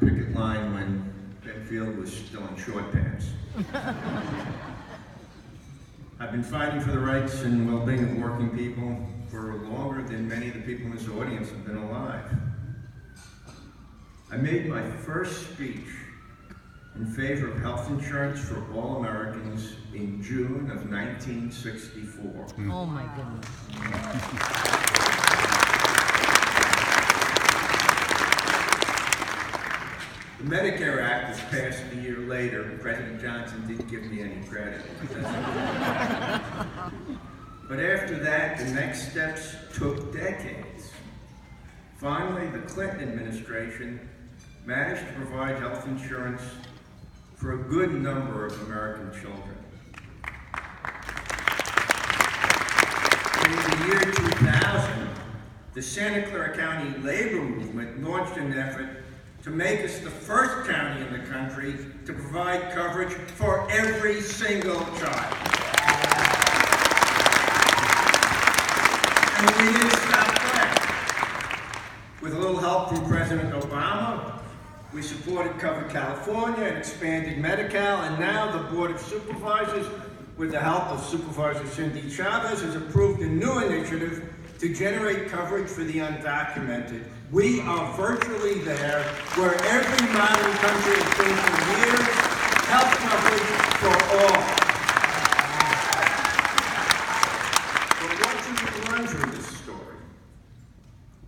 picket line when Benfield was still in short pants. I've been fighting for the rights and well-being of working people for longer than many of the people in this audience have been alive. I made my first speech in favor of health insurance for all Americans in June of 1964. Oh my goodness. The Medicare Act was passed a year later, and President Johnson didn't give me any credit. But after that, the next steps took decades. Finally, the Clinton administration managed to provide health insurance for a good number of American children. In the year 2000, the Santa Clara County labor movement launched an effort to make us the first county in the country to provide coverage for every single child. And we didn't stop there. With a little help from President Obama, we supported Covered California and expanded Medi-Cal, and now the Board of Supervisors, with the help of Supervisor Cindy Chavez, has approved a new initiative to generate coverage for the undocumented. We are virtually there, where every modern country has been for years, health coverage for all. But what should we learn from this story?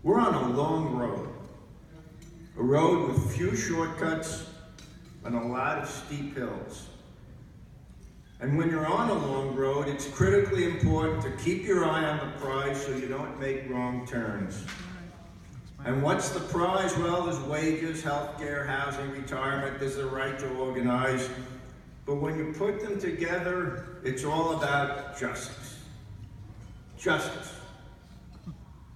We're on a long road. A road with few shortcuts and a lot of steep hills. And when you're on a long road, it's critically important to keep your eye on the prize so you don't make wrong turns. And what's the prize? Well, there's wages, health care, housing, retirement, there's the right to organize. But when you put them together, it's all about justice. Justice.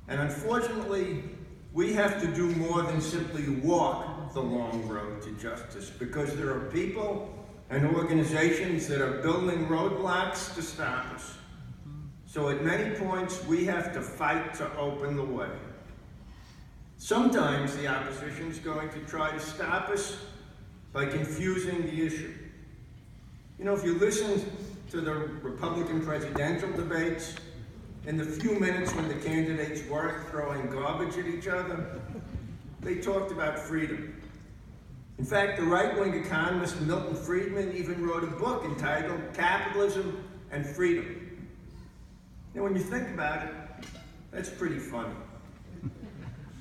And unfortunately, we have to do more than simply walk the long road to justice, because there are people and organizations that are building roadblocks to stop us. So at many points, we have to fight to open the way. Sometimes the opposition is going to try to stop us by confusing the issue. You know, if you listen to the Republican presidential debates, in the few minutes when the candidates weren't throwing garbage at each other, they talked about freedom. In fact, the right-wing economist Milton Friedman even wrote a book entitled Capitalism and Freedom. Now, when you think about it, that's pretty funny.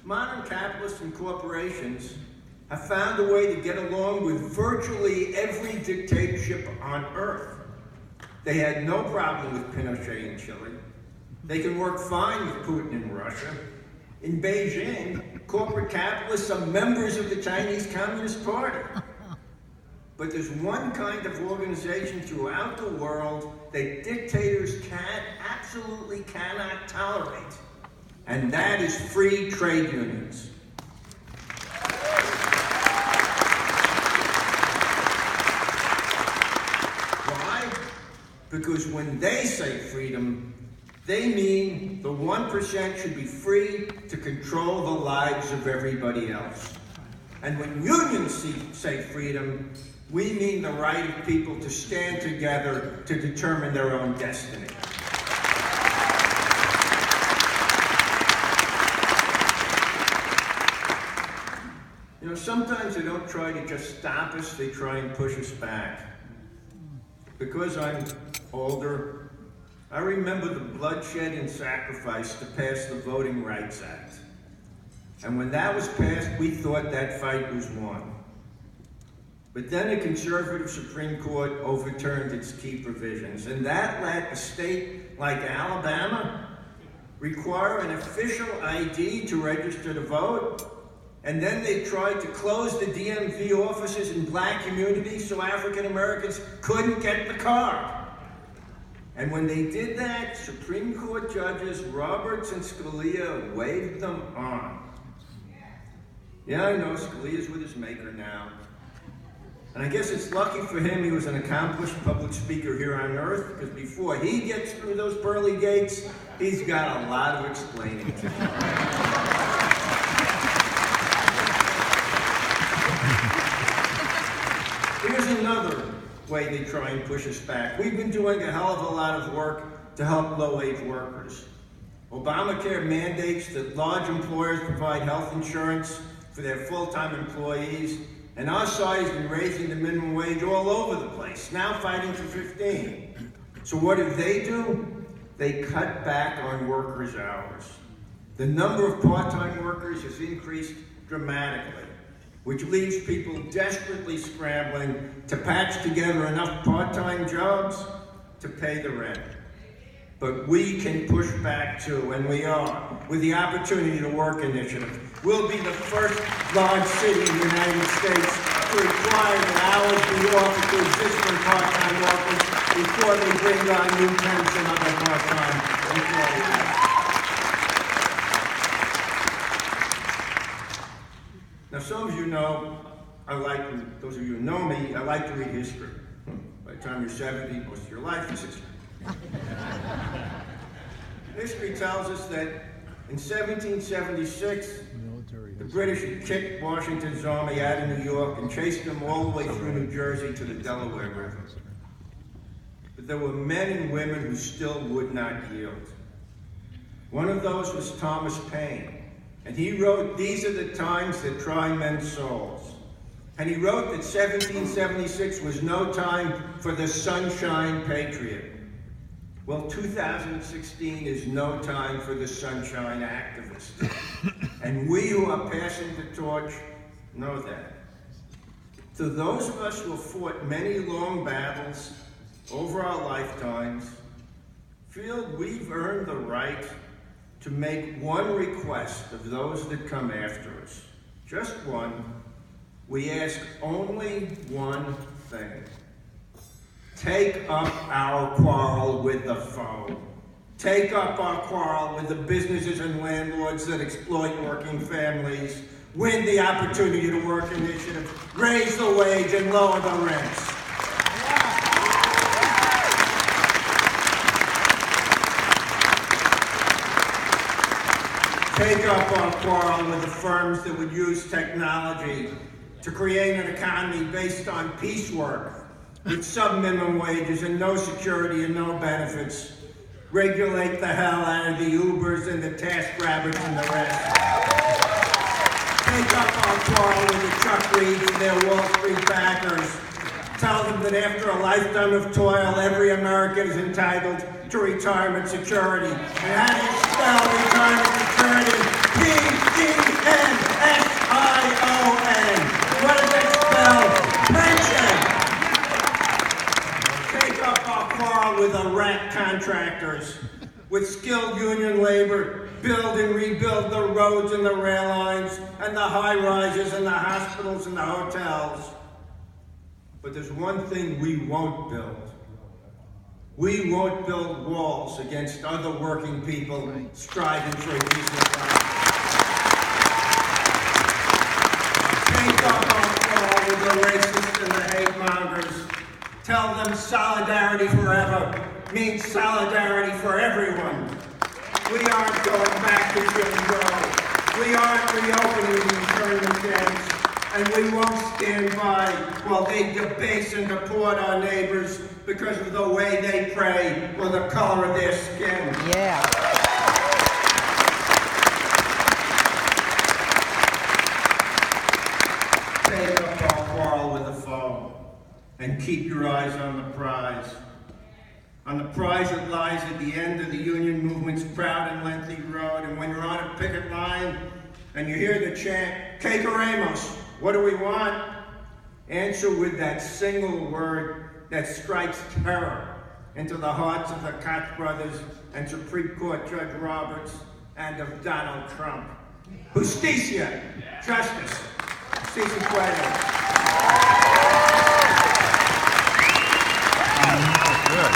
Modern capitalists and corporations have found a way to get along with virtually every dictatorship on earth. They had no problem with Pinochet in Chile. They can work fine with Putin in Russia. In Beijing, corporate capitalists are members of the Chinese Communist Party. But there's one kind of organization throughout the world that dictators absolutely cannot tolerate, and that is free trade unions. Why? Because when they say freedom, they mean the 1% should be free to control the lives of everybody else. And when unions say freedom, we mean the right of people to stand together to determine their own destiny. You know, sometimes they don't try to just stop us, they try and push us back. Because I'm older, I remember the bloodshed and sacrifice to pass the Voting Rights Act. And when that was passed, we thought that fight was won. But then a conservative Supreme Court overturned its key provisions, and that let a state like Alabama require an official ID to register to vote. And then they tried to close the DMV offices in black communities so African Americans couldn't get the card. And when they did that, Supreme Court judges Roberts and Scalia waved them on. Yeah, I know, Scalia's with his maker now. And I guess it's lucky for him he was an accomplished public speaker here on earth, because before he gets through those pearly gates, he's got a lot of explaining to do. way they try and push us back. We've been doing a hell of a lot of work to help low-wage workers. Obamacare mandates that large employers provide health insurance for their full-time employees, and our side has been raising the minimum wage all over the place, now fighting for 15. So what do? They cut back on workers' hours. The number of part-time workers has increased dramatically, which leaves people desperately scrambling to patch together enough part-time jobs to pay the rent. But we can push back too, and we are, with the Opportunity to Work initiative. We'll be the first large city in the United States to require that hours be offered to existing part-time workers before they bring on new temps and other part-time employees. Now, some of you know, those of you who know me, I like to read history. By the time you're 70, most of your life is history. History tells us that in 1776, the British had kicked Washington's army out of New York and chased them all the way through New Jersey to the Delaware River. But there were men and women who still would not yield. One of those was Thomas Paine, and he wrote, "These are the times that try men's souls." And he wrote that 1776 was no time for the sunshine patriot. Well, 2016 is no time for the sunshine activist. And we who are passing the torch know that. To those of us who have fought many long battles over our lifetimes, feel we've earned the right to make one request of those that come after us. Just one. We ask only one thing. Take up our quarrel with the foe. Take up our quarrel with the businesses and landlords that exploit working families. Win the Opportunity to Work initiative. Raise the wage and lower the rents. Take up our quarrel with the firms that would use technology to create an economy based on piecework, with sub-minimum wages and no security and no benefits. Regulate the hell out of the Ubers and the TaskRabbits and the rest. Take up our quarrel with the Chuck Reeds and their Wall Street backers. Tell them that after a lifetime of toil, every American is entitled to retirement security. And how do you spell retirement security? P-E-N-S-I-O-N. What does it spell? Pension. Take up our quarrel with the rat contractors, with skilled union labor, build and rebuild the roads and the rail lines, and the high rises and the hospitals and the hotels. But there's one thing we won't build. We won't build walls against other working people striving for a decent life. Take up our quarrel with the racists and the hate mongers. Tell them solidarity forever means solidarity for everyone. We aren't going back to Jim Crow. We aren't reopening the internment camps. And we won't stand by while they debase and deport our neighbors because of the way they pray or the color of their skin. Yeah. Take up our quarrel with the foe and keep your eyes on the prize. On the prize that lies at the end of the union movement's proud and lengthy road. And when you're on a picket line and you hear the chant, "Que queremos?" What do we want? Answer with that single word that strikes terror into the hearts of the Koch brothers and Supreme Court Judge Roberts and of Donald Trump. Justicia, justice. Si se puede. Good.